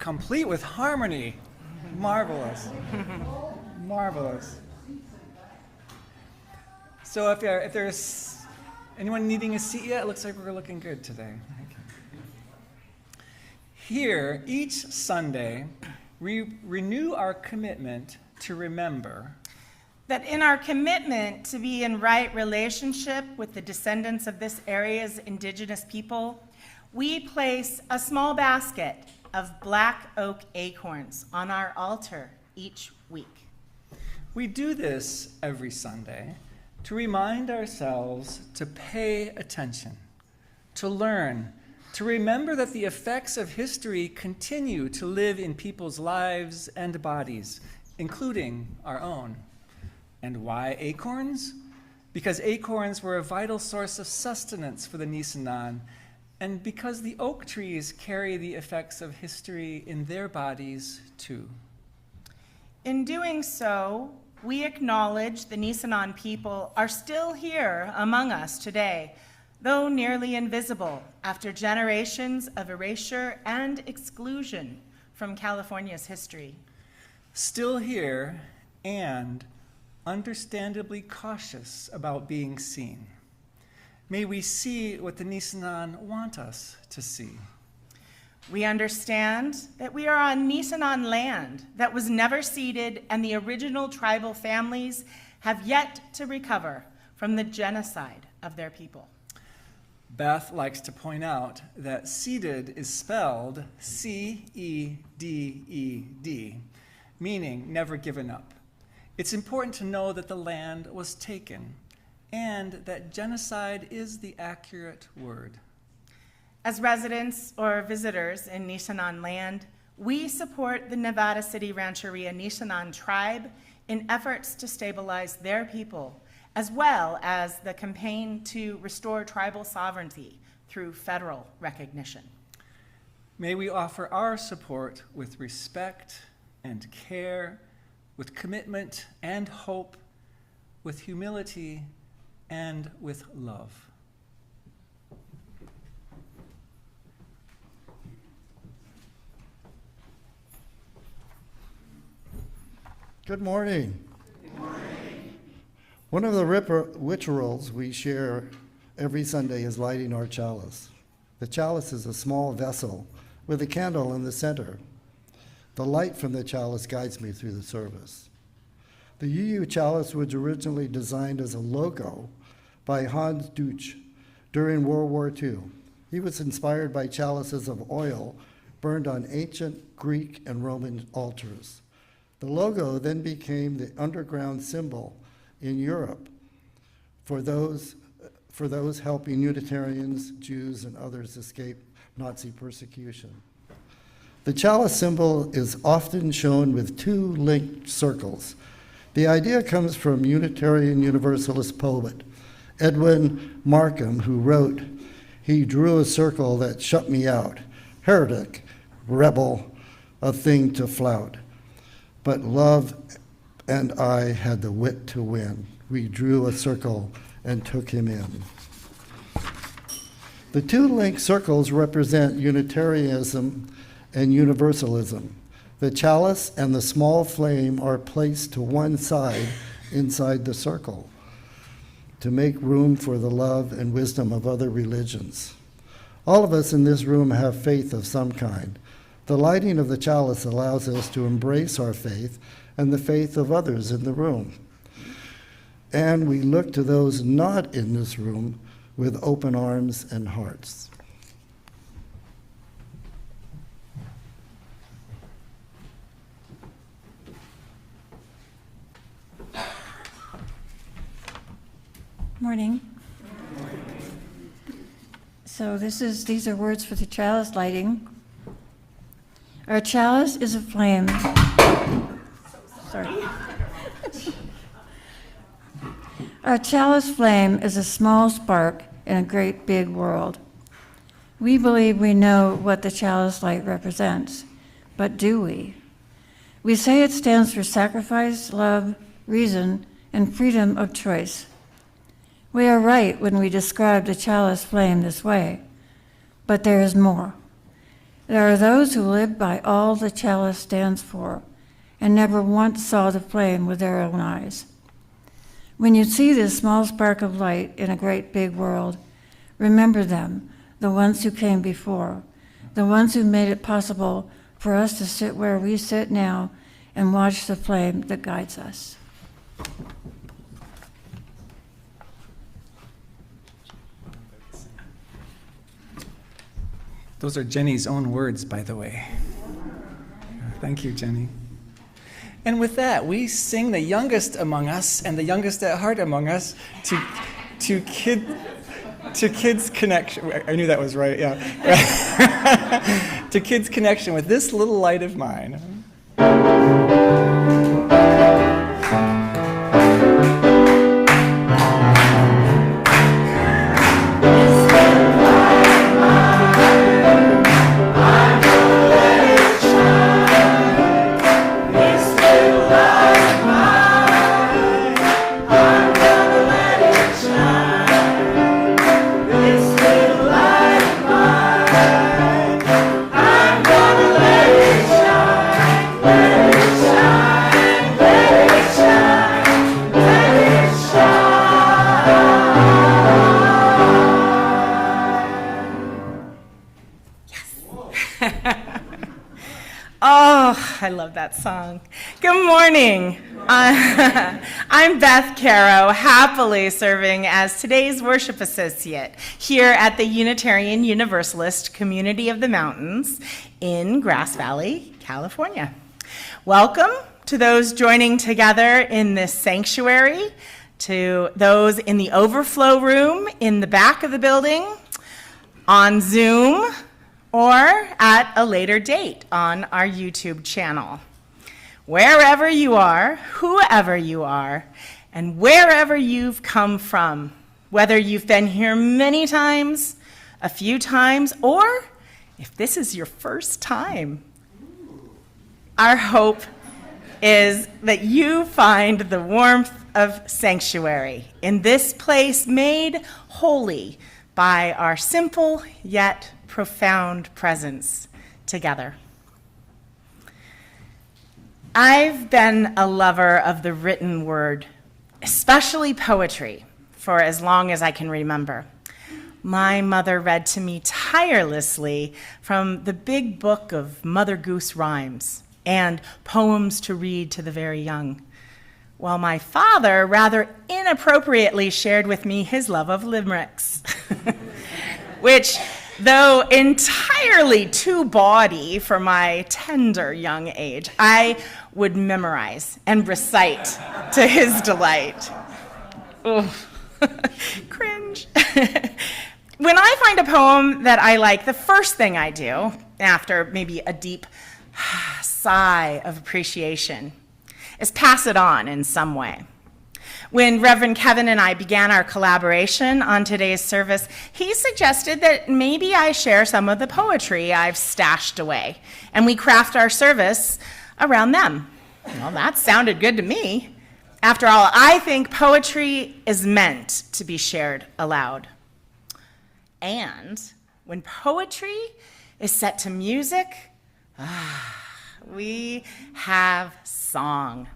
complete with harmony. Marvelous. Marvelous. So if there's anyone needing a seat yet, it looks like we're looking good today. Here, each Sunday, we renew our commitment to remember that in our commitment to be in right relationship with the descendants of this area's indigenous people, we place a small basket of black oak acorns on our altar each week. We do this every Sunday to remind ourselves to pay attention, to learn, to remember that the effects of history continue to live in people's lives and bodies, including our own. And why acorns? Because acorns were a vital source of sustenance for the Nisenan, and because the oak trees carry the effects of history in their bodies too. In doing so, we acknowledge the Nisenan people are still here among us today, though nearly invisible after generations of erasure and exclusion from California's history. Still here and understandably cautious about being seen. May we see what the Nisenan want us to see. We understand that we are on Nisenan land that was never ceded, and the original tribal families have yet to recover from the genocide of their people. Beth likes to point out that ceded is spelled C-E-D-E-D, meaning never given up. It's important to know that the land was taken and that genocide is the accurate word. As residents or visitors in Nisenan land, we support the Nevada City Rancheria Nisenan tribe in efforts to stabilize their people, as well as the campaign to restore tribal sovereignty through federal recognition. May we offer our support with respect and care, with commitment and hope, with humility and with love. Good morning. Good morning. One of the rituals we share every Sunday is lighting our chalice. The chalice is a small vessel with a candle in the center. The light from the chalice guides me through the service. The UU chalice was originally designed as a logo by Hans Deutsch during World War II. He was inspired by chalices of oil burned on ancient Greek and Roman altars. The logo then became the underground symbol in Europe for those helping Unitarians, Jews, and others escape Nazi persecution. The chalice symbol is often shown with two linked circles. The idea comes from Unitarian Universalist poet Edwin Markham, who wrote, "He drew a circle that shut me out, heretic, rebel, a thing to flout. But love and I had the wit to win. We drew a circle and took him in." The two linked circles represent Unitarianism and Universalism. The chalice and the small flame are placed to one side inside the circle to make room for the love and wisdom of other religions. All of us in this room have faith of some kind. The lighting of the chalice allows us to embrace our faith and the faith of others in the room. And we look to those not in this room with open arms and hearts. Morning. So these are words for the chalice lighting. Our chalice is a flame. Sorry. Our chalice flame is a small spark in a great big world. We believe we know what the chalice light represents, but do we? We say it stands for sacrifice, love, reason, and freedom of choice. We are right when we describe the chalice flame this way, but there is more. There are those who live by all the chalice stands for and never once saw the flame with their own eyes. When you see this small spark of light in a great big world, remember them, the ones who came before, the ones who made it possible for us to sit where we sit now and watch the flame that guides us. Those are Jenny's own words, by the way. Thank you, Jenny. And with that, we sing the youngest among us and the youngest at heart among us to Kids Connection. I knew that was right, yeah. To Kids Connection with This Little Light of Mine. I love that song. Good morning. I'm Beth Karow, happily serving as today's worship associate here at the Unitarian Universalist Community of the Mountains in Grass Valley, California. Welcome to those joining together in this sanctuary, to those in the overflow room in the back of the building, on Zoom, or at a later date on our YouTube channel. Wherever you are, whoever you are, and wherever you've come from, whether you've been here many times, a few times, or if this is your first time, our hope is that you find the warmth of sanctuary in this place made holy by our simple yet profound presence together. I've been a lover of the written word, especially poetry, for as long as I can remember. My mother read to me tirelessly from the big book of Mother Goose rhymes and poems to read to the very young, while my father rather inappropriately shared with me his love of limericks, which, though entirely too bawdy for my tender young age, I would memorize and recite to his delight. Oh, cringe. When I find a poem that I like, the first thing I do, after maybe a deep sigh of appreciation, is pass it on in some way. When Reverend Kevin and I began our collaboration on today's service, he suggested that maybe I share some of the poetry I've stashed away, and we craft our service around them. Well, that sounded good to me. After all, I think poetry is meant to be shared aloud. And when poetry is set to music, we have song.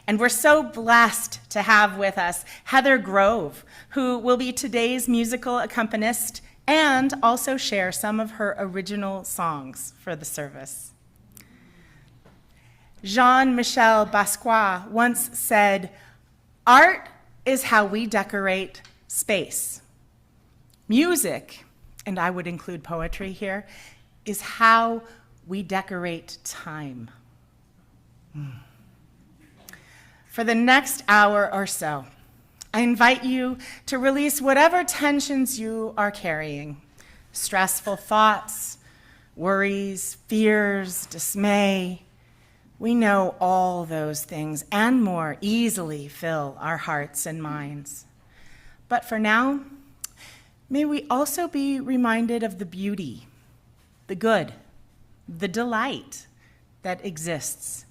And we're so blessed to have with us Heather Grove, who will be today's musical accompanist and also share some of her original songs for the service. Jean-Michel Basquiat once said, "Art is how we decorate space. Music," and I would include poetry here, "is how we decorate time." For the next hour or so, I invite you to release whatever tensions you are carrying, stressful thoughts, worries, fears, dismay. We know all those things and more easily fill our hearts and minds. But for now, may we also be reminded of the beauty, the good, the delight that exists,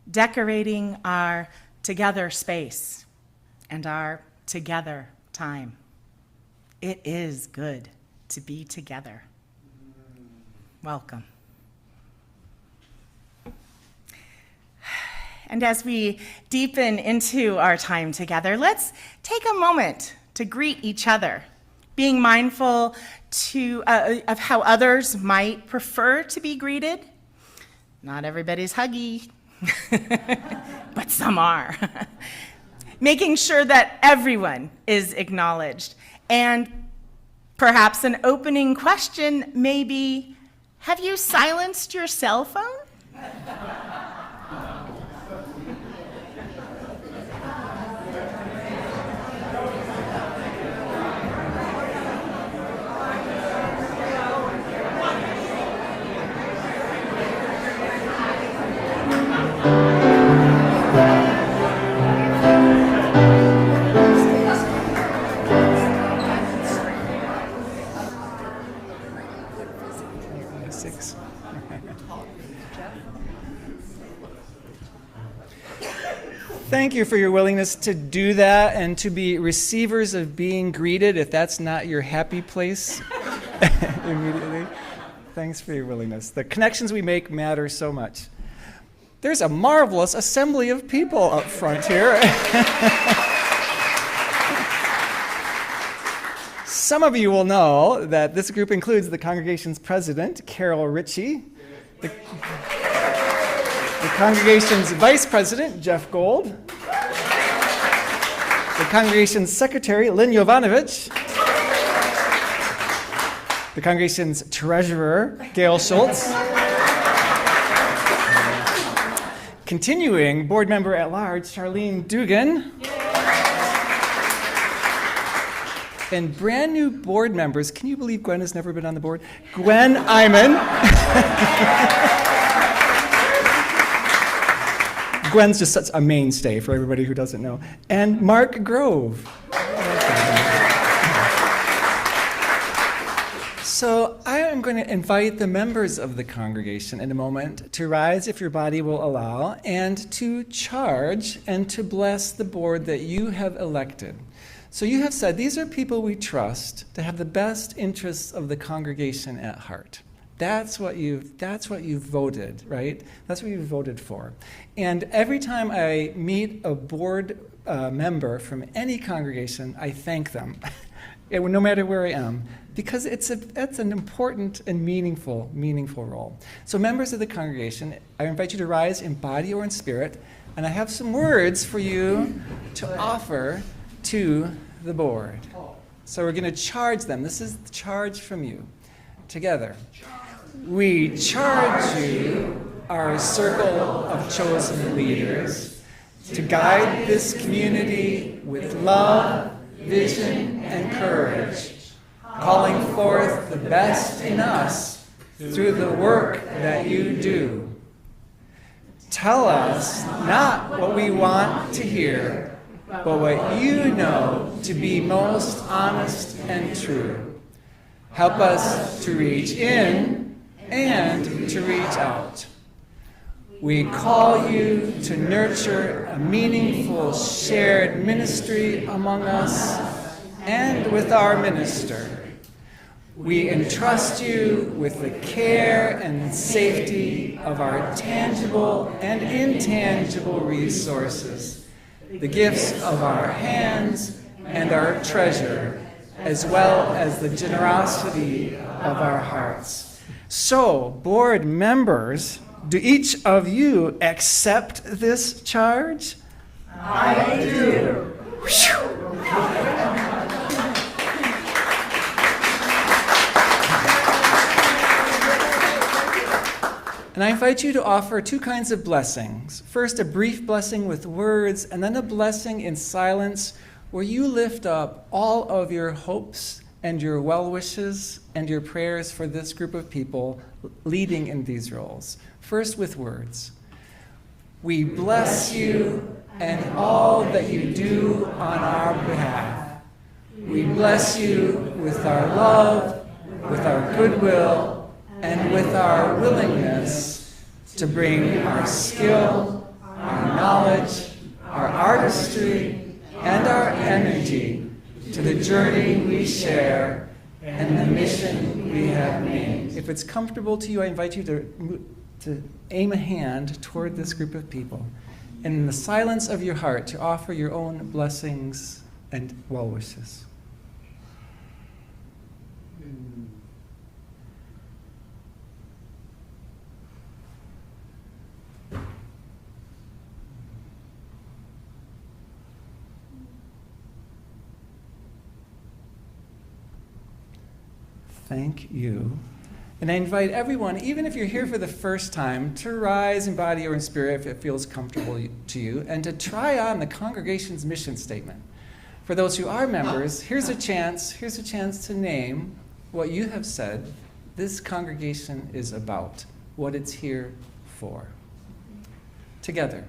decorating our together space and our together time. It is good to be together. Welcome. And as we deepen into our time together, let's take a moment to greet each other, being mindful of how others might prefer to be greeted. Not everybody's huggy, but some are. Making sure that everyone is acknowledged. And perhaps an opening question may be, have you silenced your cell phone? Thank you for your willingness to do that and to be receivers of being greeted if that's not your happy place immediately. Thanks for your willingness. The connections we make matter so much. There's a marvelous assembly of people up front here. Some of you will know that this group includes the congregation's president, Carol Ritchie, the congregation's vice president, Jeff Gold, the congregation's secretary, Lynn Jovanovich, the congregation's treasurer, Gail Schultz, continuing board member at large, Charlene Dugan, and brand new board members. Can you believe Gwen has never been on the board? Gwen Iman. Gwen's just such a mainstay for everybody who doesn't know. And Mark Grove. So I am going to invite the members of the congregation in a moment to rise, if your body will allow, and to charge and to bless the board that you have elected. So you have said, these are people we trust to have the best interests of the congregation at heart. That's what you've voted, right? That's what you've voted for. And every time I meet a board member from any congregation, I thank them, no matter where I am, because that's an important and meaningful role. So members of the congregation, I invite you to rise in body or in spirit, and I have some words for you to offer to the board. So we're going to charge them. This is the charge from you. Together. We charge you, our circle of chosen leaders, to guide this community with love, vision, and courage, calling forth the best in us through the work that you do. Tell us not what we want to hear, but what you know to be most honest and true. Help us to reach in and to reach out. We call you to nurture a meaningful shared ministry among us and with our minister. We entrust you with the care and safety of our tangible and intangible resources, the gifts of our hands and our treasure, as well as the generosity of our hearts. So, board members, do each of you accept this charge? I do. And I invite you to offer two kinds of blessings. First, a brief blessing with words, and then a blessing in silence where you lift up all of your hopes and your well wishes and your prayers for this group of people leading in these roles. First, with words. We bless you and all that you do on our behalf. We bless you with our love, with our goodwill, and with our willingness to bring our skill, our knowledge, our artistry, and our energy to the journey we share and the mission we have named. If it's comfortable to you, I invite you to aim a hand toward this group of people. and in the silence of your heart to offer your own blessings and well wishes. Thank you. And I invite everyone, even if you're here for the first time, to rise in body or in spirit if it feels comfortable to you, and to try on the congregation's mission statement. For those who are members, here's a chance to name what you have said this congregation is about, what it's here for. Together.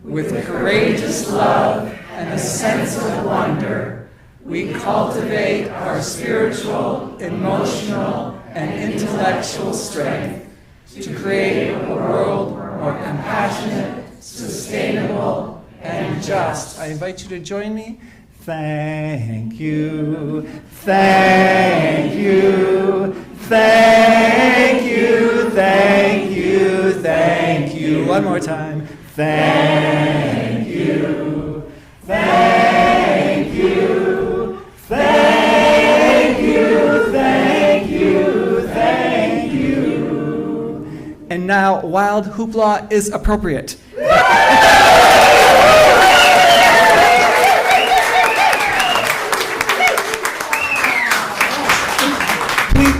With courageous love and a sense of wonder, we cultivate our spiritual, emotional, and intellectual strength to create a world more compassionate, sustainable, and just. I invite you to join me. Thank you, thank you, thank you, thank you, thank you. One more time. Thank you, thank you, thank you, thank you, thank you. And now, wild hoopla is appropriate.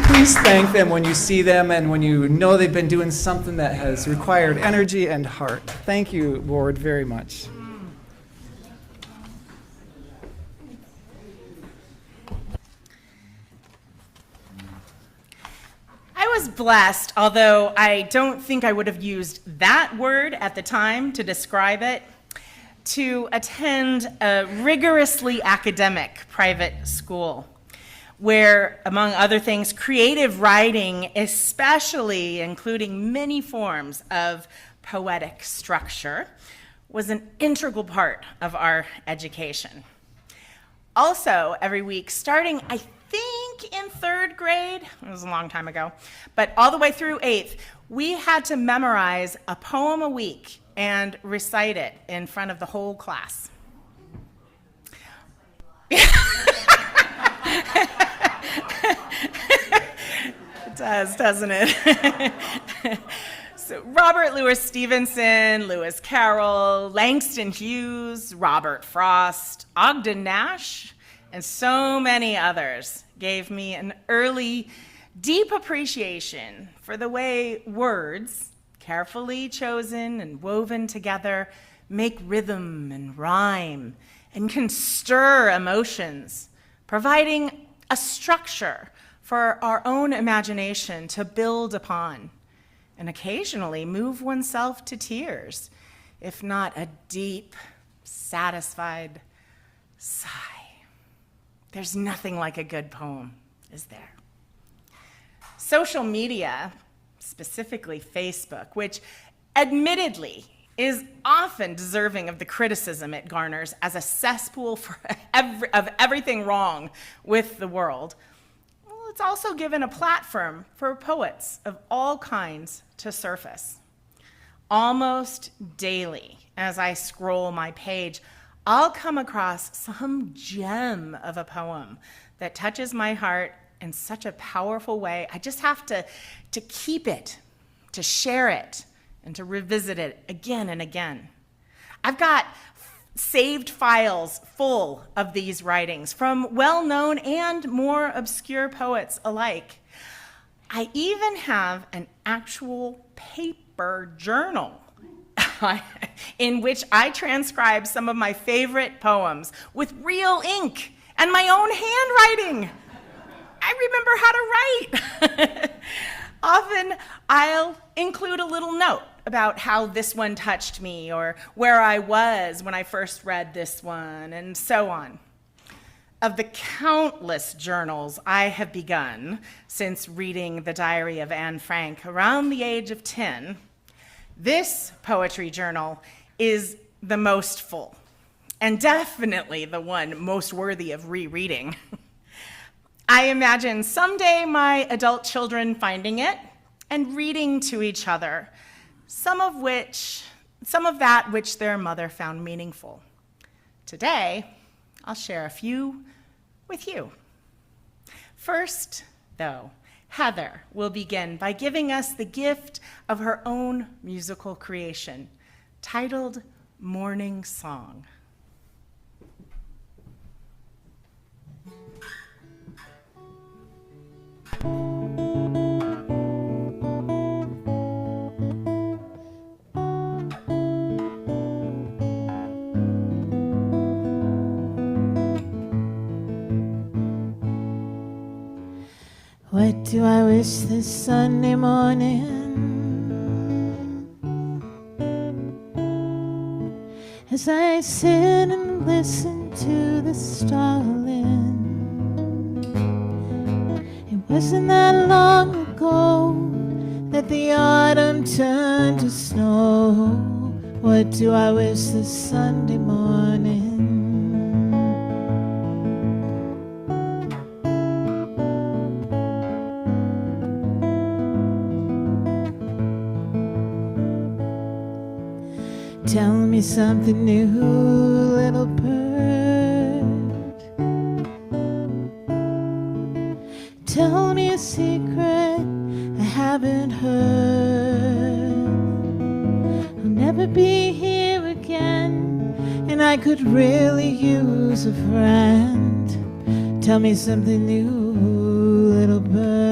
Please thank them when you see them and when you know they've been doing something that has required energy and heart. Thank you, Lord, very much. I was blessed, although I don't think I would have used that word at the time to describe it, to attend a rigorously academic private school, where, among other things, creative writing, especially including many forms of poetic structure, was an integral part of our education. Also, every week, starting, I think, in 3rd grade, it was a long time ago, but all the way through 8th, we had to memorize a poem a week and recite it in front of the whole class. It does, doesn't it? So Robert Louis Stevenson, Lewis Carroll, Langston Hughes, Robert Frost, Ogden Nash, and so many others gave me an early, deep appreciation for the way words, carefully chosen and woven together, make rhythm and rhyme and can stir emotions, providing a structure for our own imagination to build upon, and occasionally move oneself to tears, if not a deep, satisfied sigh. There's nothing like a good poem, is there? Social media, specifically Facebook, which admittedly is often deserving of the criticism it garners as a cesspool of everything wrong with the world, well, it's also given a platform for poets of all kinds to surface. Almost daily, as I scroll my page, I'll come across some gem of a poem that touches my heart in such a powerful way. I just have to keep it, to share it, and to revisit it again and again. I've got saved files full of these writings from well-known and more obscure poets alike. I even have an actual paper journal in which I transcribe some of my favorite poems with real ink and my own handwriting. I remember how to write. Often I'll include a little note about how this one touched me or where I was when I first read this one, and so on. Of the countless journals I have begun since reading the Diary of Anne Frank around the age of 10, this poetry journal is the most full, and definitely the one most worthy of rereading. I imagine someday my adult children finding it and reading to each other, some of which some of that which their mother found meaningful. Today, I'll share a few with you. First, though, Heather will begin by giving us the gift of her own musical creation, titled Morning Song. What do I wish this Sunday morning? As I sit and listen to the starling. It wasn't that long ago that the autumn turned to snow. What do I wish this Sunday morning? Tell me something new, little bird. Tell me a secret I haven't heard. I'll never be here again, and I could really use a friend. Tell me something new, little bird.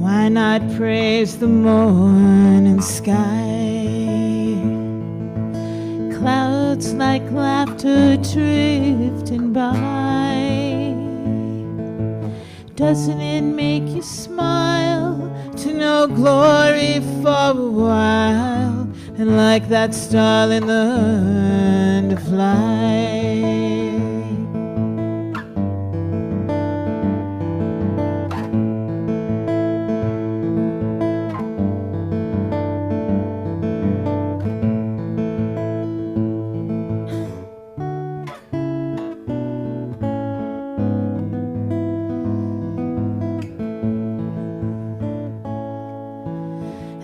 Why not praise the morning sky? Clouds like laughter drifting by. Doesn't it make you smile to know glory for a while, and like that starling learn to fly?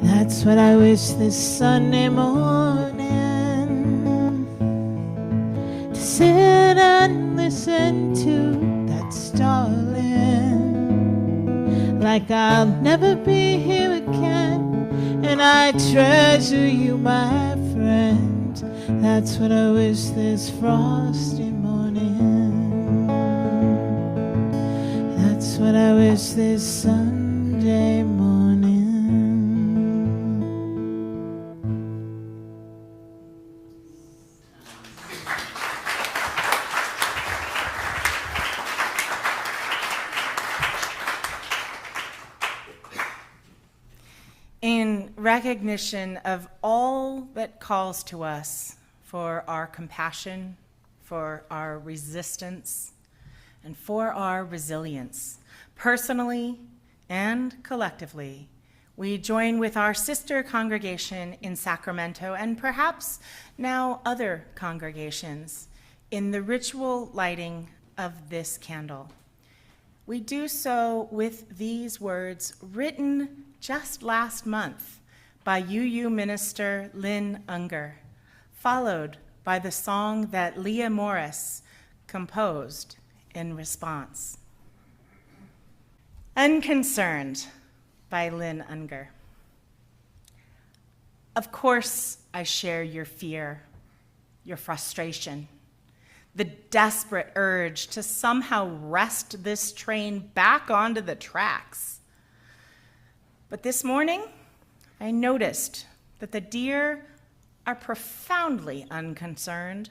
That's what I wish this Sunday morning, to sit and listen to that starling. Like I'll never be here again, and I treasure you, my friend. That's what I wish this frosty morning. That's what I wish this Sunday morning. In recognition of all that calls to us for our compassion, for our resistance, and for our resilience, personally and collectively, we join with our sister congregation in Sacramento and perhaps now other congregations in the ritual lighting of this candle. We do so with these words written just last month by UU minister Lynn Unger, followed by the song that Leah Morris composed in response. Unconcerned by Lynn Unger. Of course, I share your fear, your frustration, the desperate urge to somehow wrest this train back onto the tracks. But this morning, I noticed that the deer are profoundly unconcerned,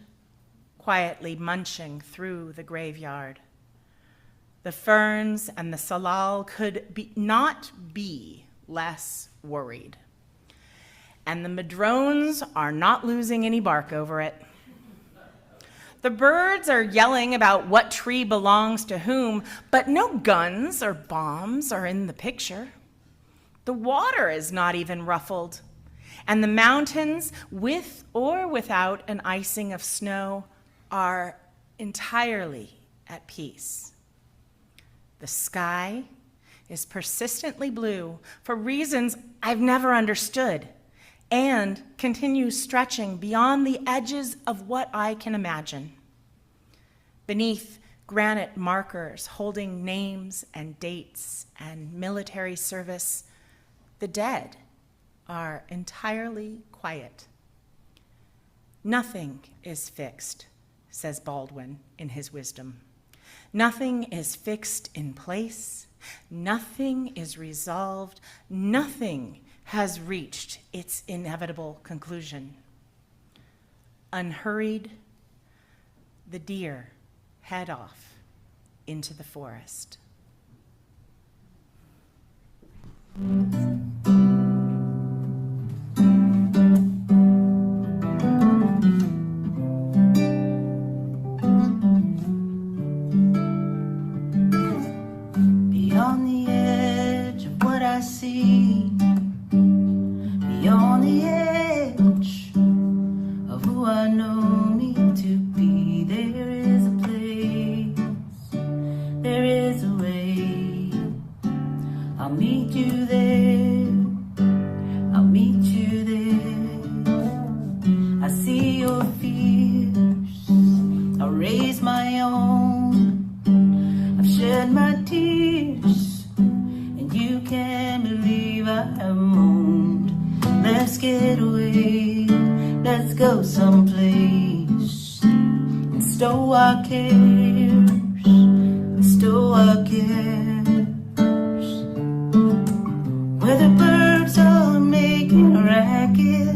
quietly munching through the graveyard. The ferns and the salal could not be less worried. And the madrones are not losing any bark over it. The birds are yelling about what tree belongs to whom, but no guns or bombs are in the picture. The water is not even ruffled. And the mountains, with or without an icing of snow, are entirely at peace. The sky is persistently blue for reasons I've never understood, and continues stretching beyond the edges of what I can imagine. Beneath granite markers holding names and dates and military service, the dead are entirely quiet. Nothing is fixed, says Baldwin in his wisdom. Nothing is fixed in place. Nothing is resolved. Nothing has reached its inevitable conclusion. Unhurried, the deer head off into the forest. Beyond the edge of what I see, beyond the edge of who I know me to be, there is a place, there is a way. I'll meet you there, I'll meet you there. I see your fears, I'll raise my own. I've shed my tears, and you can't believe I have moaned. Let's get away, let's go someplace and stow our cares, stow our cares. Where the birds are making a racket,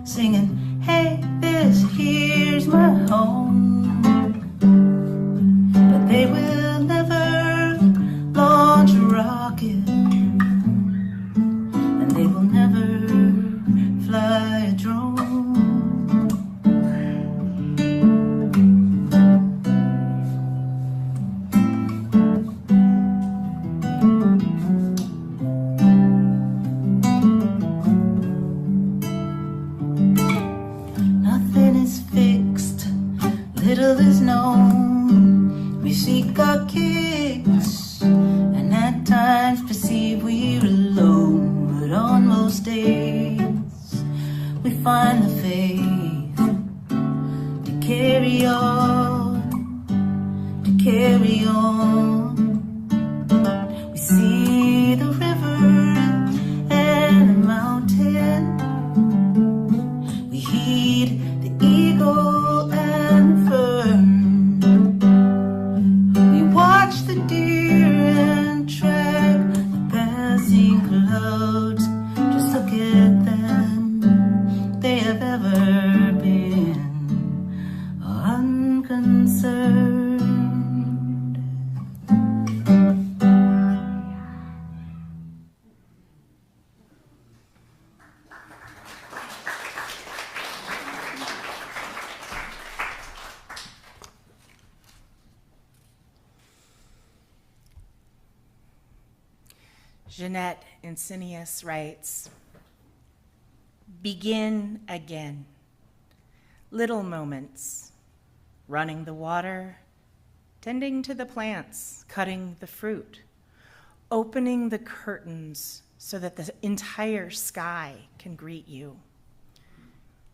singing, hey, this here's my home. But they will never launch a rocket, and they will never fly a drone. Nothing is fixed, little is known. We seek our kicks, and at times perceive we're alone. But on most days, we find the faith to carry on, to carry on. We see the river and the mountain. We heed the eagle and the fern. We watch the deer and track the passing clouds. Just look at them, they have ever been unconcerned. Jeanette Encinius writes, begin again. Little moments, running the water, tending to the plants, cutting the fruit, opening the curtains so that the entire sky can greet you.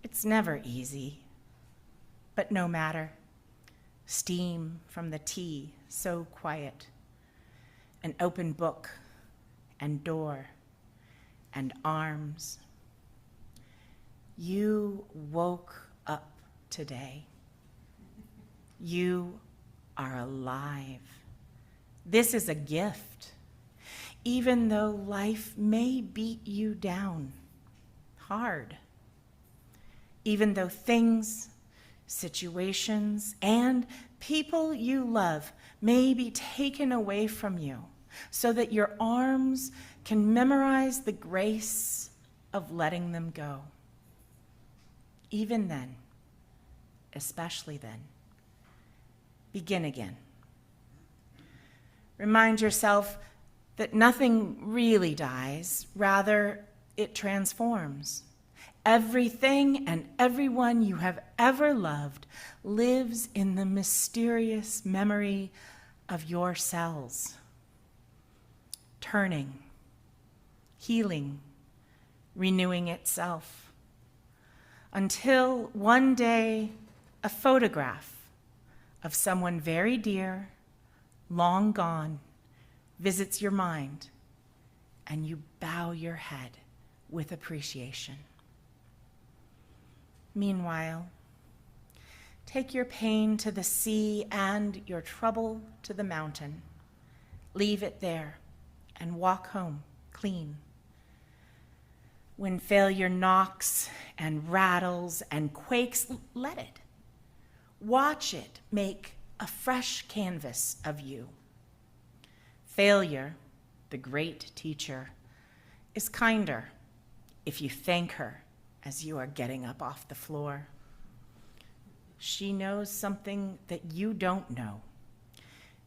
It's never easy, but no matter. Steam from the tea, so quiet. An open book and door and arms. You woke up today. You are alive. This is a gift, even though life may beat you down hard, even though things, situations, and people you love may be taken away from you, so that your arms can memorize the grace of letting them go. Even then, especially then, begin again. Remind yourself that nothing really dies, rather, it transforms. Everything and everyone you have ever loved lives in the mysterious memory of your cells, turning, healing, renewing itself, until one day a photograph of someone very dear, long gone, visits your mind, and you bow your head with appreciation. Meanwhile, take your pain to the sea and your trouble to the mountain. Leave it there and walk home clean. When failure knocks and rattles and quakes, let it. Watch it make a fresh canvas of you. Failure, the great teacher, is kinder if you thank her as you are getting up off the floor. She knows something that you don't know.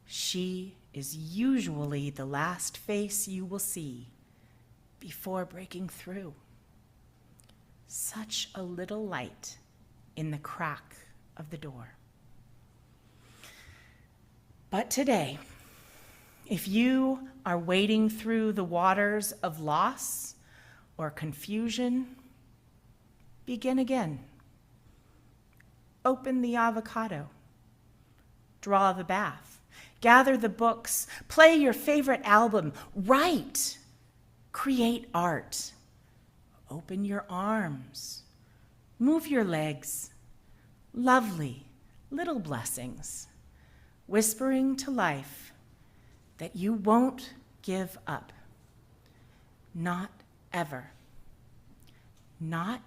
She is usually the last face you will see before breaking through. Such a little light in the crack of the door. But today, if you are wading through the waters of loss or confusion, begin again. Open the avocado. Draw the bath. Gather the books. Play your favorite album. Write. Create art. Open your arms. Move your legs. Lovely little blessings, whispering to life that you won't give up. Not ever. Not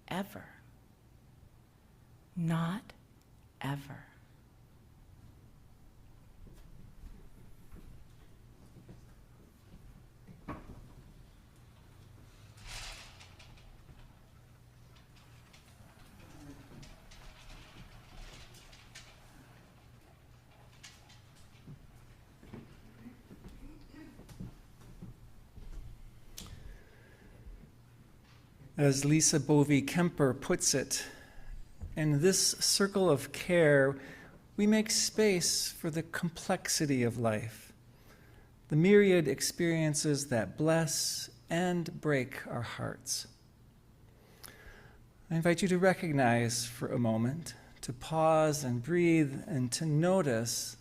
ever. Not ever. As Lisa Bovey Kemper puts it, in this circle of care, we make space for the complexity of life, the myriad experiences that bless and break our hearts. I invite you to recognize for a moment, to pause and breathe, and to notice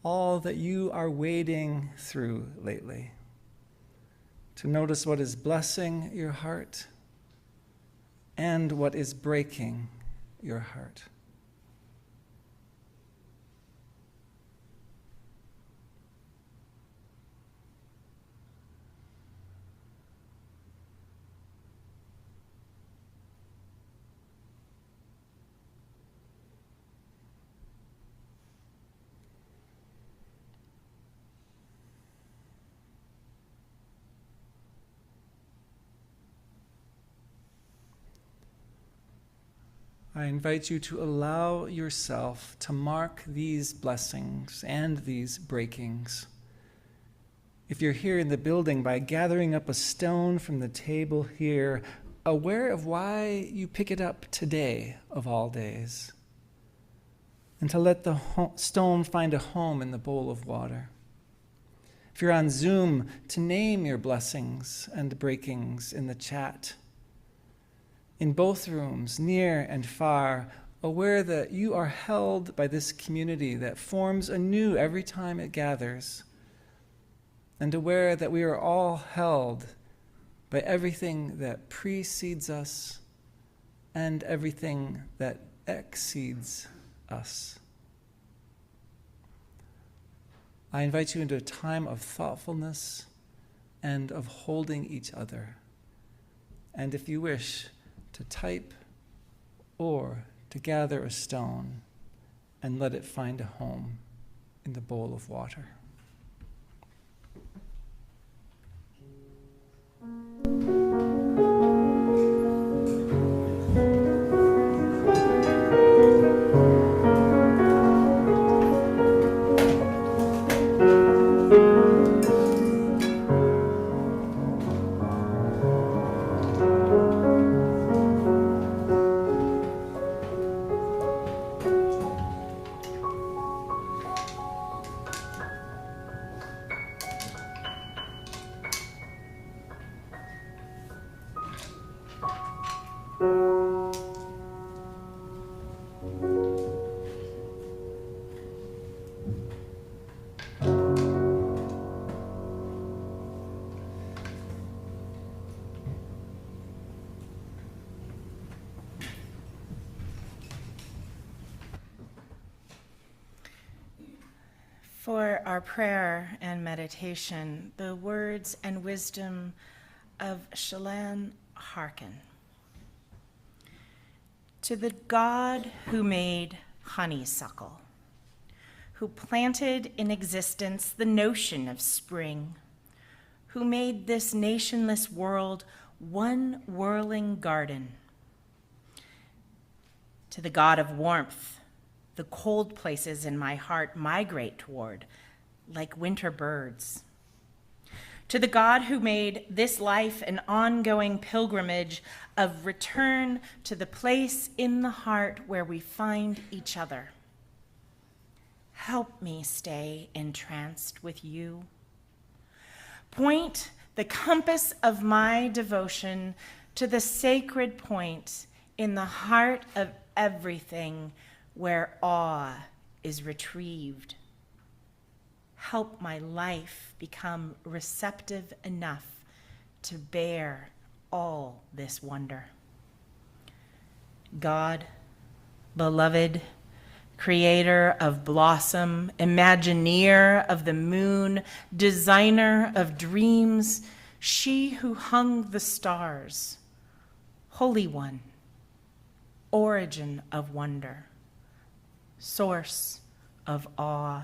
all that you are wading through lately. To notice what is blessing your heart and what is breaking your heart. I invite you to allow yourself to mark these blessings and these breakings. If you're here in the building, by gathering up a stone from the table here, aware of why you pick it up today of all days, and to let the stone find a home in the bowl of water. If you're on Zoom, to name your blessings and breakings in the chat. In both rooms, near and far, aware that you are held by this community that forms anew every time it gathers, and aware that we are all held by everything that precedes us and everything that exceeds us. I invite you into a time of thoughtfulness and of holding each other. And if you wish, to type or to gather a stone and let it find a home in the bowl of water. For our prayer and meditation, the words and wisdom of Shalane Harkin. To the God who made honeysuckle, who planted in existence the notion of spring, who made this nationless world one whirling garden. To the God of warmth, the cold places in my heart migrate toward, like winter birds. To the God who made this life an ongoing pilgrimage of return to the place in the heart where we find each other. Help me stay entranced with you. Point the compass of my devotion to the sacred point in the heart of everything where awe is retrieved. Help my life become receptive enough to bear all this wonder. God, beloved, creator of blossom, imagineer of the moon, designer of dreams, she who hung the stars, Holy One, origin of wonder, source of awe,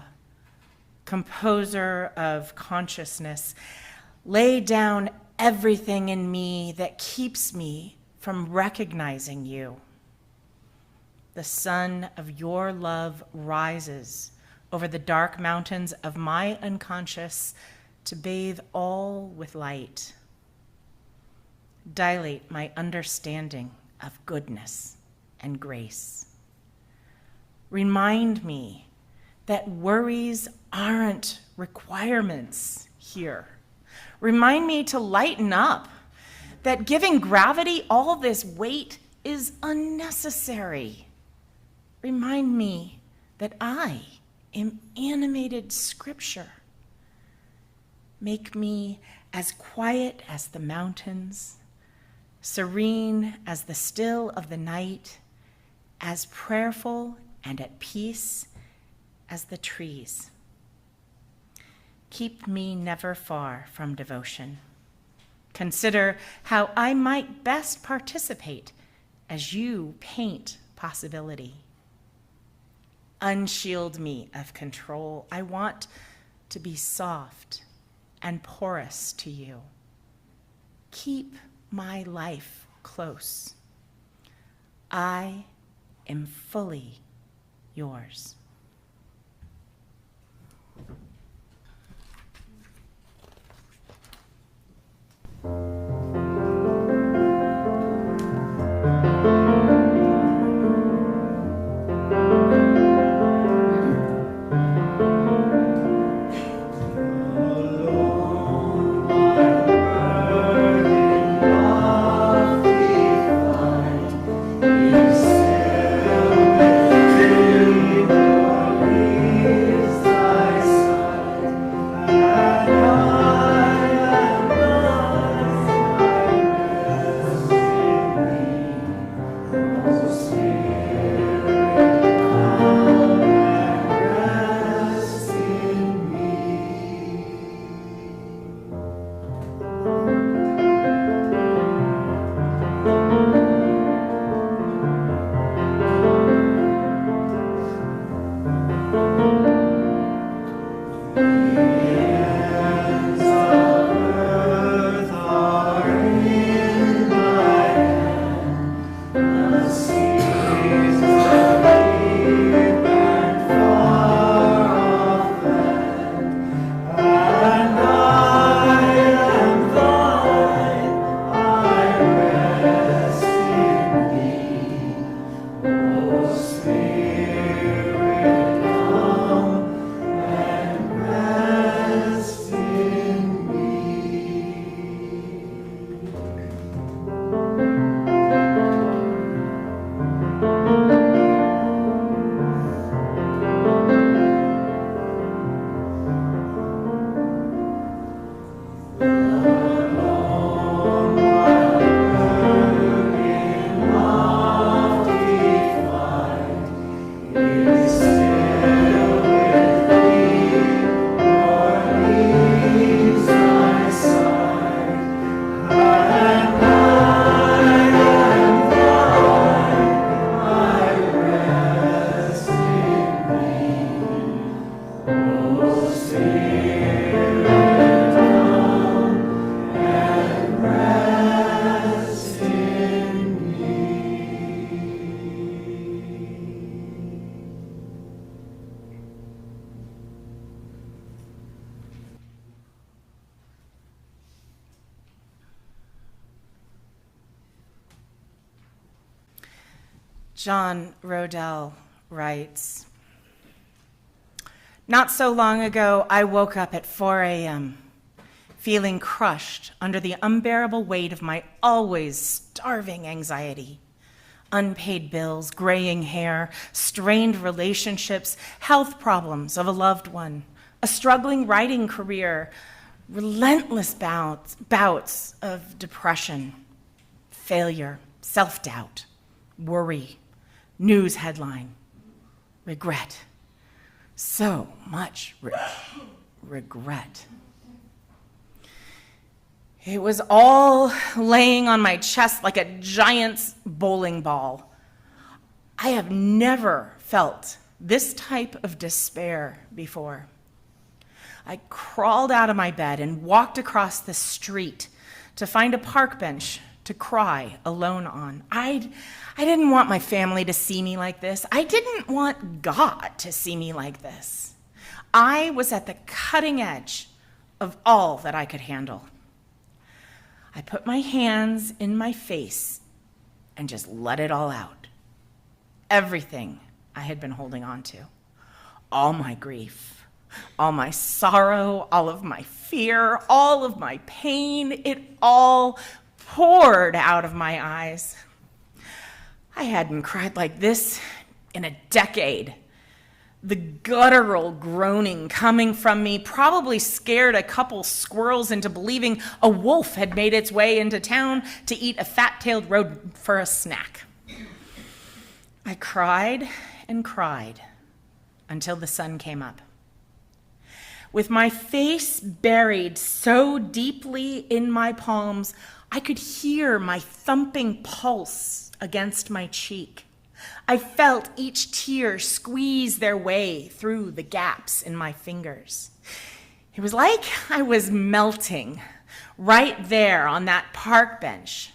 composer of consciousness, lay down everything in me that keeps me from recognizing you. The sun of your love rises over the dark mountains of my unconscious to bathe all with light. Dilate my understanding of goodness and grace. Remind me that worries aren't requirements here. Remind me to lighten up, that giving gravity all this weight is unnecessary. Remind me that I am animated scripture. Make me as quiet as the mountains, serene as the still of the night, as prayerful and at peace as the trees. Keep me never far from devotion. Consider how I might best participate as you paint possibility. Unshield me of control. I want to be soft and porous to you. Keep my life close. I am fully yours. Is John Rodell writes, "Not so long ago, I woke up at 4 a.m., feeling crushed under the unbearable weight of my always starving anxiety. Unpaid bills, graying hair, strained relationships, health problems of a loved one, a struggling writing career, relentless bouts of depression, failure, self-doubt, worry, news headline, regret. So much regret. It was all laying on my chest like a giant's bowling ball. I have never felt this type of despair before. I crawled out of my bed and walked across the street to find a park bench to cry alone on. I didn't want my family to see me like this. I didn't want God to see me like this. I was at the cutting edge of all that I could handle. I put my hands in my face and just let it all out. Everything I had been holding on to. All my grief, all my sorrow, all of my fear, all of my pain, it all poured out of my eyes. I hadn't cried like this in a decade. The guttural groaning coming from me probably scared a couple squirrels into believing a wolf had made its way into town to eat a fat-tailed rodent for a snack. I cried and cried until the sun came up. With my face buried so deeply in my palms, I could hear my thumping pulse against my cheek. I felt each tear squeeze their way through the gaps in my fingers. It was like I was melting right there on that park bench.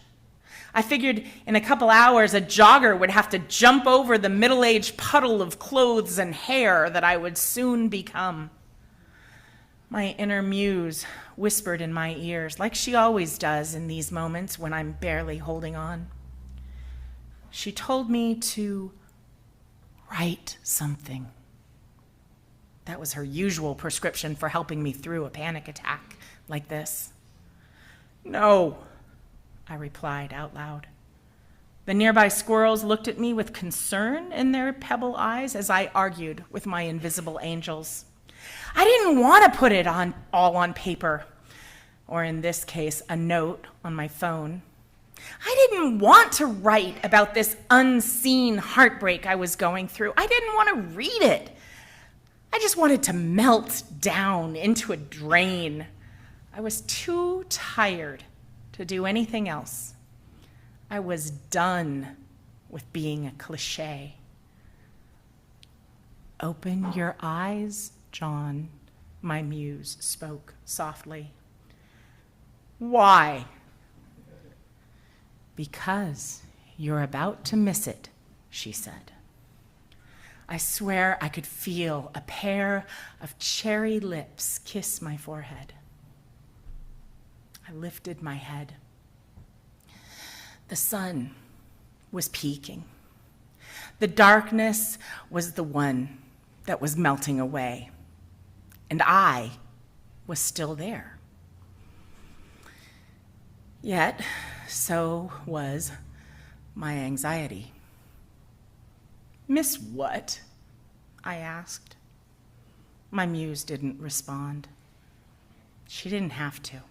I figured in a couple hours a jogger would have to jump over the middle-aged puddle of clothes and hair that I would soon become. My inner muse whispered in my ears, like she always does in these moments when I'm barely holding on. She told me to write something. That was her usual prescription for helping me through a panic attack like this. No, I replied out loud. The nearby squirrels looked at me with concern in their pebble eyes as I argued with my invisible angels. I didn't want to put it all on paper, or in this case, a note on my phone. I didn't want to write about this unseen heartbreak I was going through. I didn't want to read it. I just wanted to melt down into a drain. I was too tired to do anything else. I was done with being a cliché. Open your eyes, John, my muse spoke softly. Why? Because you're about to miss it, she said. I swear I could feel a pair of cherry lips kiss my forehead. I lifted my head. The sun was peaking. The darkness was the one that was melting away, and I was still there. Yet, so was my anxiety. Miss what? I asked. My muse didn't respond. She didn't have to.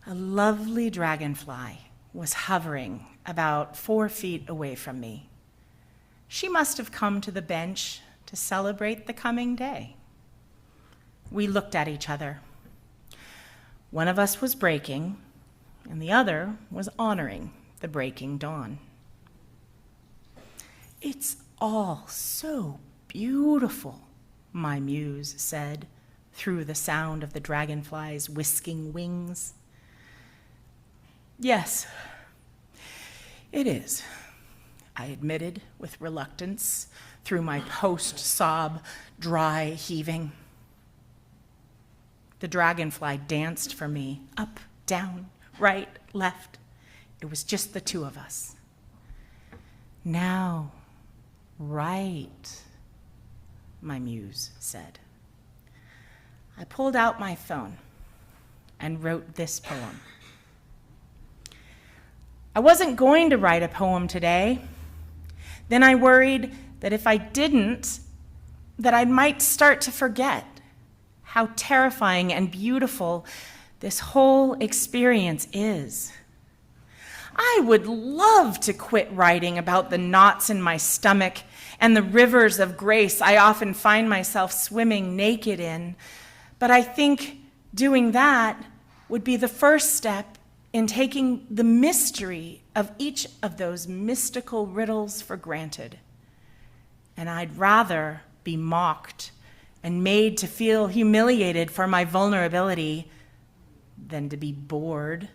A lovely dragonfly was hovering about 4 feet away from me. She must have come to the bench to celebrate the coming day. We looked at each other. One of us was breaking, and the other was honoring the breaking dawn. It's all so beautiful, my muse said through the sound of the dragonfly's whisking wings. Yes, it is, I admitted with reluctance through my post-sob dry heaving. The dragonfly danced for me, up, down, right, left. It was just the two of us. Now, write, my muse said. I pulled out my phone and wrote this poem. I wasn't going to write a poem today. Then I worried that if I didn't, that I might start to forget how terrifying and beautiful this whole experience is. I would love to quit writing about the knots in my stomach and the rivers of grace I often find myself swimming naked in, but I think doing that would be the first step in taking the mystery of each of those mystical riddles for granted. And I'd rather be mocked and made to feel humiliated for my vulnerability than to be bored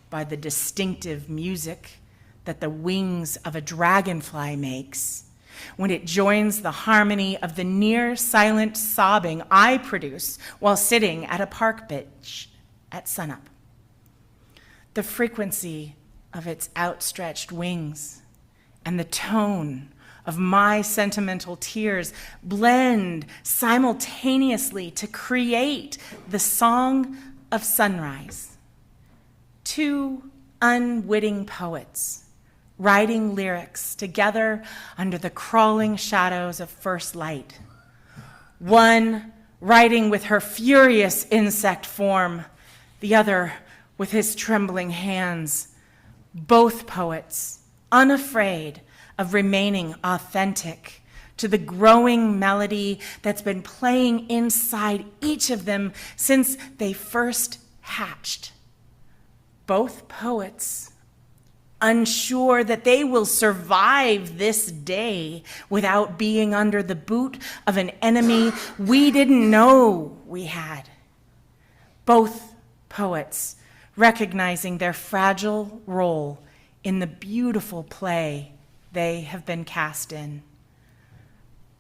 by the distinctive music that the wings of a dragonfly makes when it joins the harmony of the near silent sobbing I produce while sitting at a park bench at sunup. The frequency of its outstretched wings and the tone of my sentimental tears blend simultaneously to create the song of sunrise. Two unwitting poets writing lyrics together under the crawling shadows of first light. One writing with her furious insect form, the other with his trembling hands. Both poets unafraid of remaining authentic to the growing melody that's been playing inside each of them since they first hatched. Both poets unsure that they will survive this day without being under the boot of an enemy we didn't know we had. Both poets recognizing their fragile role in the beautiful play they have been cast in.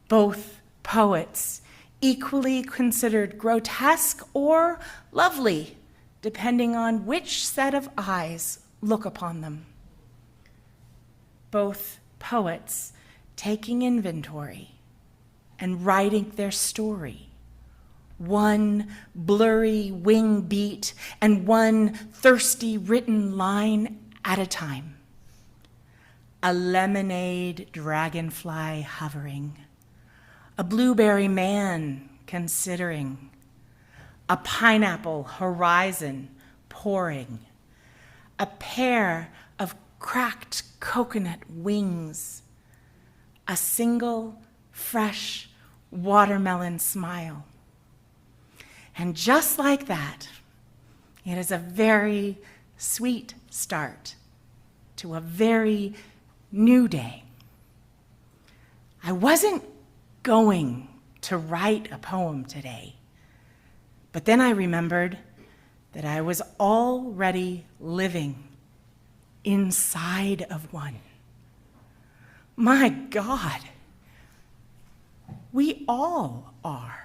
Both poets equally considered grotesque or lovely, depending on which set of eyes look upon them. Both poets taking inventory and writing their story, one blurry wing beat and one thirsty written line at a time. A lemonade dragonfly hovering, a blueberry man considering, a pineapple horizon pouring, a pair of cracked coconut wings, a single fresh watermelon smile. And just like that, it is a very sweet start to a very new day. I wasn't going to write a poem today, but then I remembered that I was already living inside of one. My God, we all are.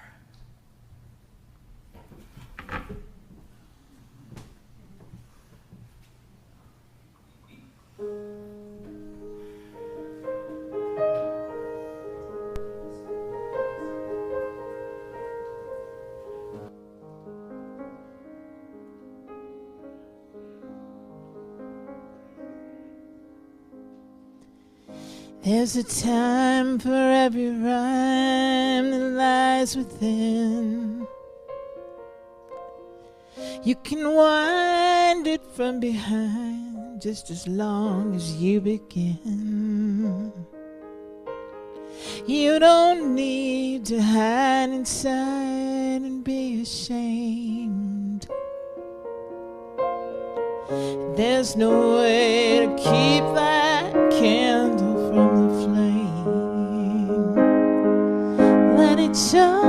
There's a time for every rhyme that lies within. You can wind it from behind just as long as you begin. You don't need to hide inside and be ashamed. There's no way to keep that candle from the flame. Let it shine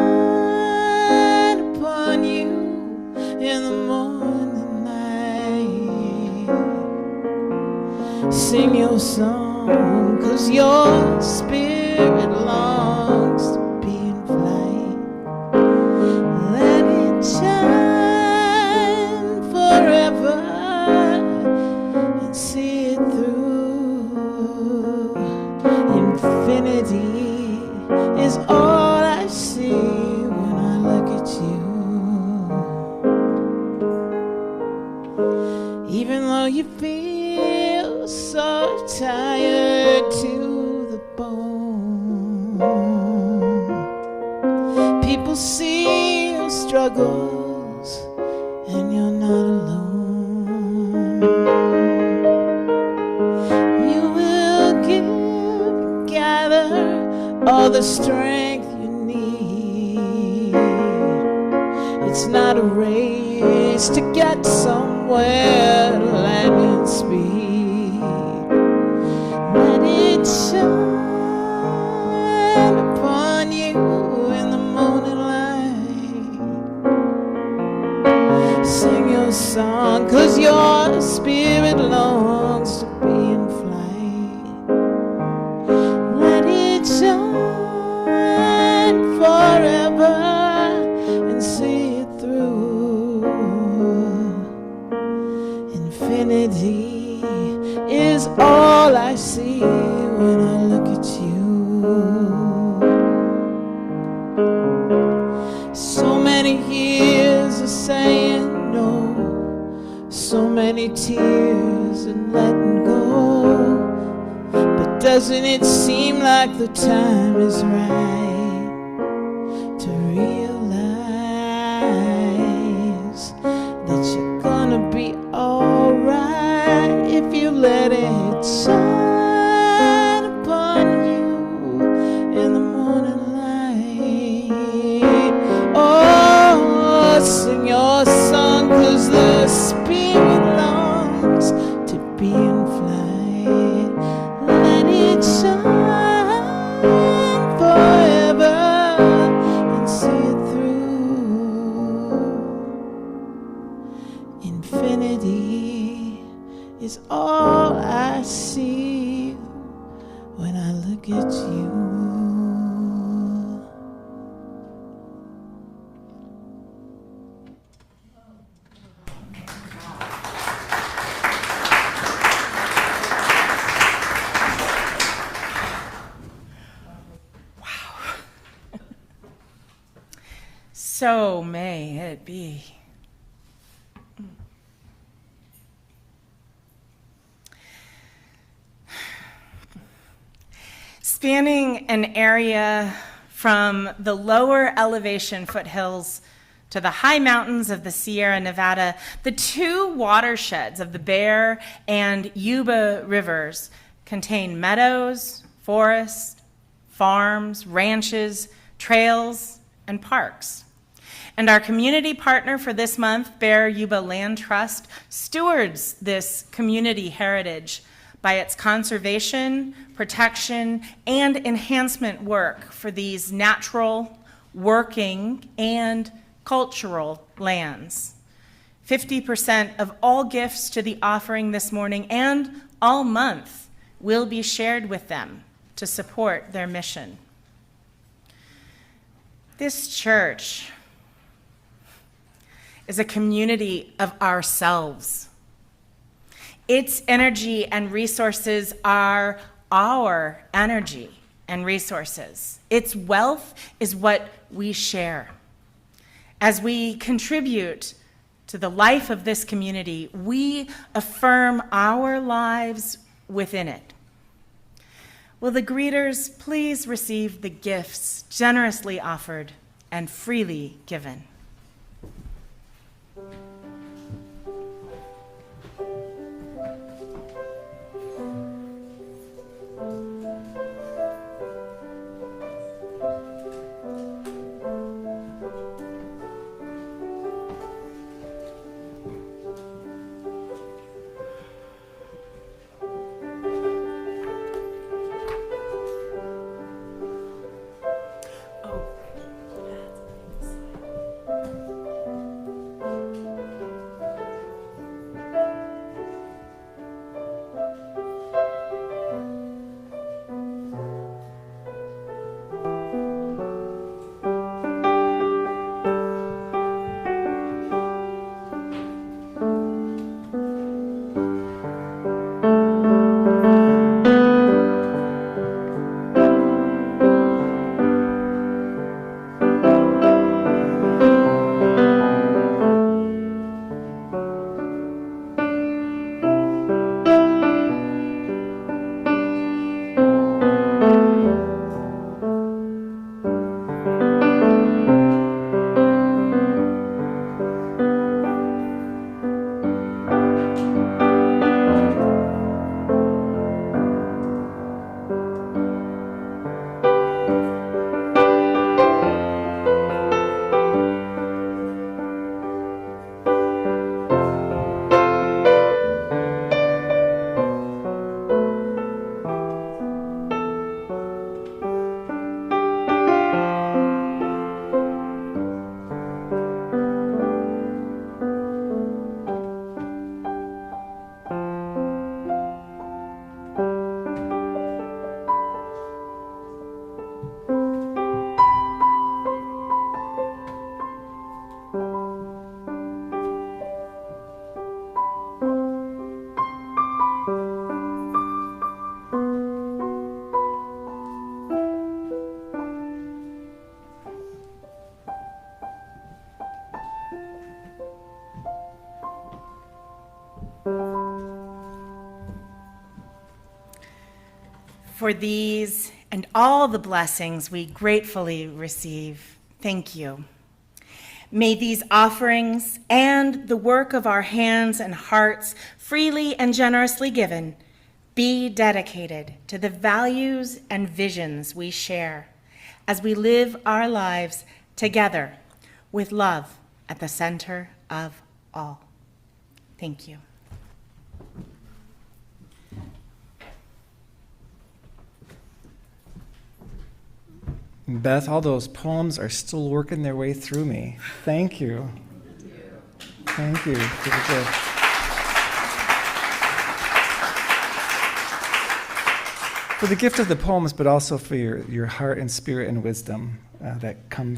upon you in the morning light. Sing your song, 'cause your spirit longs to be in flight. Let it shine forever and see it through. people see your struggles and you're not alone. You will give, gather all the strength you need. It's not a race to get somewhere, to land in speed. Let it shine upon you in the morning light. Sing your song, 'cause your spirit longs to be in flight. Let it shine forever and see it through. Infinity is all I see when I look at you. So many years of saying no, so many tears and letting go. But doesn't it seem like the time is right to realize that you're gonna be alright if you let it shine upon you in the morning light? Oh, sing your song, 'cause the spirit longs to be in flight. Let it shine forever and see it through. Infinity is all I see when I look at you. So may it be. Spanning an area from the lower elevation foothills to the high mountains of the Sierra Nevada, the two watersheds of the Bear and Yuba rivers contain meadows, forests, farms, ranches, trails, and parks. And our community partner for this month, Bear Yuba Land Trust, stewards this community heritage by its conservation, protection, and enhancement work for these natural, working, and cultural lands. 50% of all gifts to the offering this morning and all month will be shared with them to support their mission. This church is a community of ourselves. Its energy and resources are our energy and resources. Its wealth is what we share. As we contribute to the life of this community, we affirm our lives within it. Will the greeters please receive the gifts generously offered and freely given? For these and all the blessings we gratefully receive, thank you. May these offerings and the work of our hands and hearts, freely and generously given, be dedicated to the values and visions we share as we live our lives together with love at the center of all. Thank you. Beth, all those poems are still working their way through me. Thank you. Thank you for the gift. For the gift of the poems, but also for your heart and spirit and wisdom that come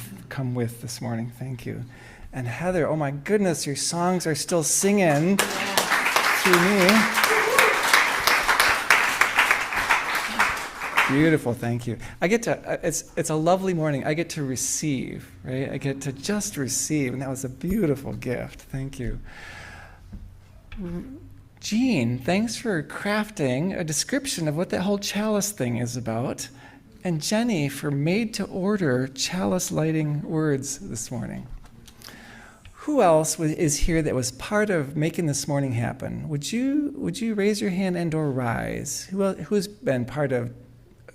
with this morning. Thank you. And Heather, oh my goodness, your songs are still singing through me. Beautiful, thank you. I get to, it's a lovely morning. I get to receive, right? I get to just receive, and that was a beautiful gift. Thank you. Jean, thanks for crafting a description of what that whole chalice thing is about. And Jenny for made-to-order chalice lighting words this morning. Who else is here that was part of making this morning happen? Would you raise your hand and or rise? Who's been part of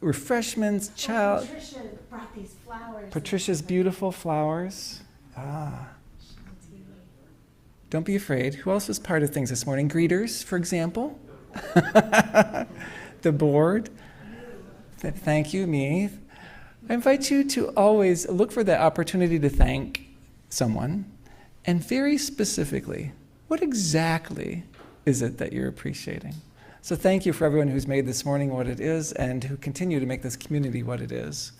refreshments, Patricia brought these flowers. Patricia's beautiful flowers. Don't be afraid. Who else was part of things this morning? Greeters, for example. The board. Thank you, me. I invite you to always look for that opportunity to thank someone. And very specifically, what exactly is it that you're appreciating? So thank you for everyone who's made this morning what it is and who continue to make this community what it is.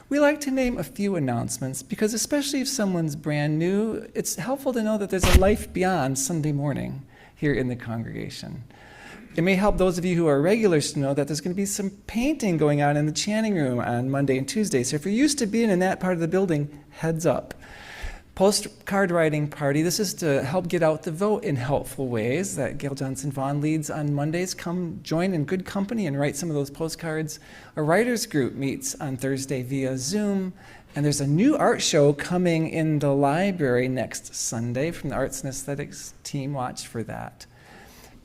We like to name a few announcements because especially if someone's brand new, it's helpful to know that there's a life beyond Sunday morning here in the congregation. It may help those of you who are regulars to know that there's going to be some painting going on in the chanting room on Monday and Tuesday. So if you're used to being in that part of the building, heads up. Postcard writing party. This is to help get out the vote in helpful ways that Gail Johnson Vaughn leads on Mondays. Come join in good company and write some of those postcards. A writers group meets on Thursday via Zoom. And there's a new art show coming in the library next Sunday from the Arts and Aesthetics team. Watch for that.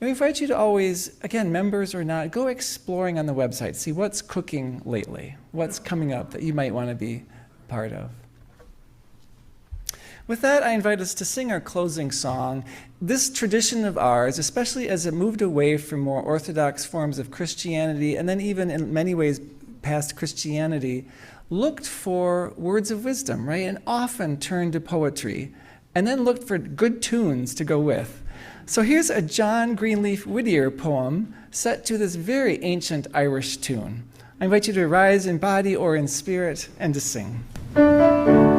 And we invite you to always, again, members or not, go exploring on the website. See what's cooking lately. What's coming up that you might want to be part of. With that, I invite us to sing our closing song. This tradition of ours, especially as it moved away from more orthodox forms of Christianity, and then even in many ways past Christianity, looked for words of wisdom, right? And often turned to poetry, and then looked for good tunes to go with. So here's a John Greenleaf Whittier poem set to this very ancient Irish tune. I invite you to rise in body or in spirit and to sing. Forever.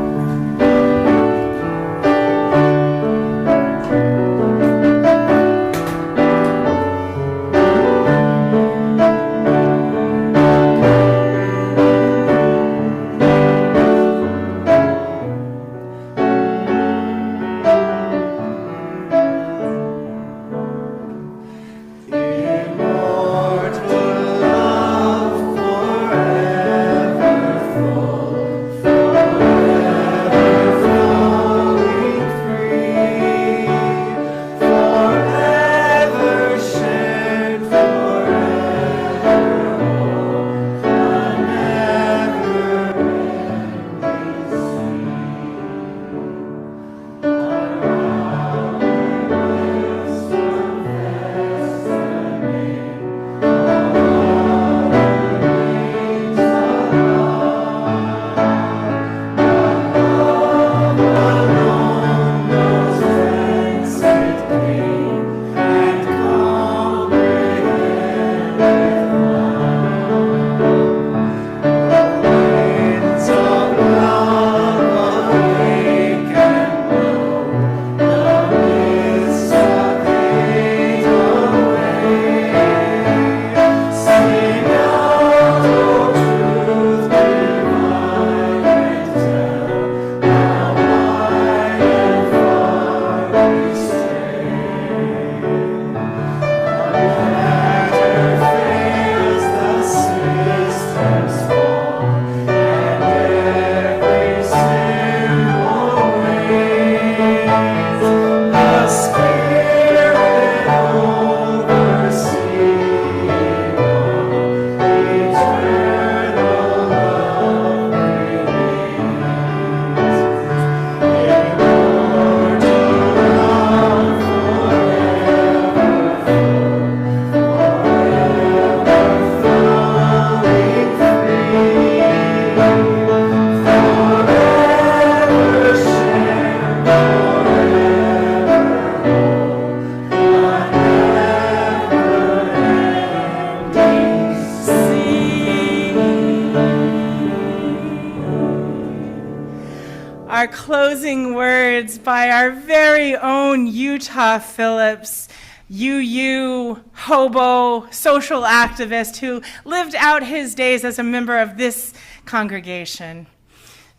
Our closing words by our very own Utah Phillips, UU hobo social activist who lived out his days as a member of this congregation.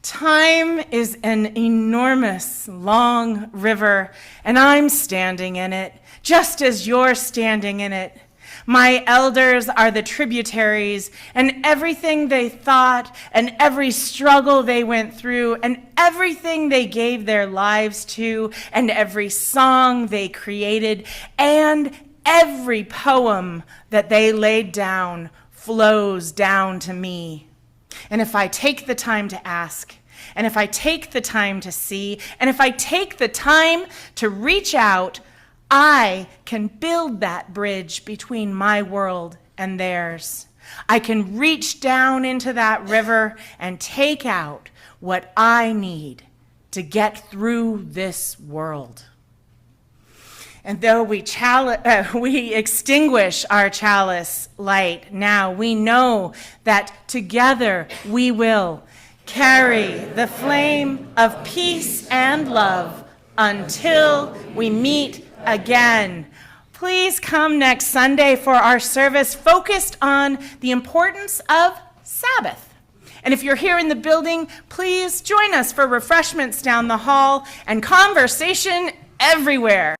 Time is an enormous, long river, and I'm standing in it, just as you're standing in it. My elders are the tributaries, and everything they thought, and every struggle they went through, and everything they gave their lives to, and every song they created, and every poem that they laid down flows down to me. And if I take the time to ask, and if I take the time to see, and if I take the time to reach out, I can build that bridge between my world and theirs. I can reach down into that river and take out what I need to get through this world. And though we extinguish our chalice light now, we know that together we will carry the flame of peace and love until we meet again. Please come next Sunday for our service focused on the importance of Sabbath. And if you're here in the building, please join us for refreshments down the hall and conversation everywhere.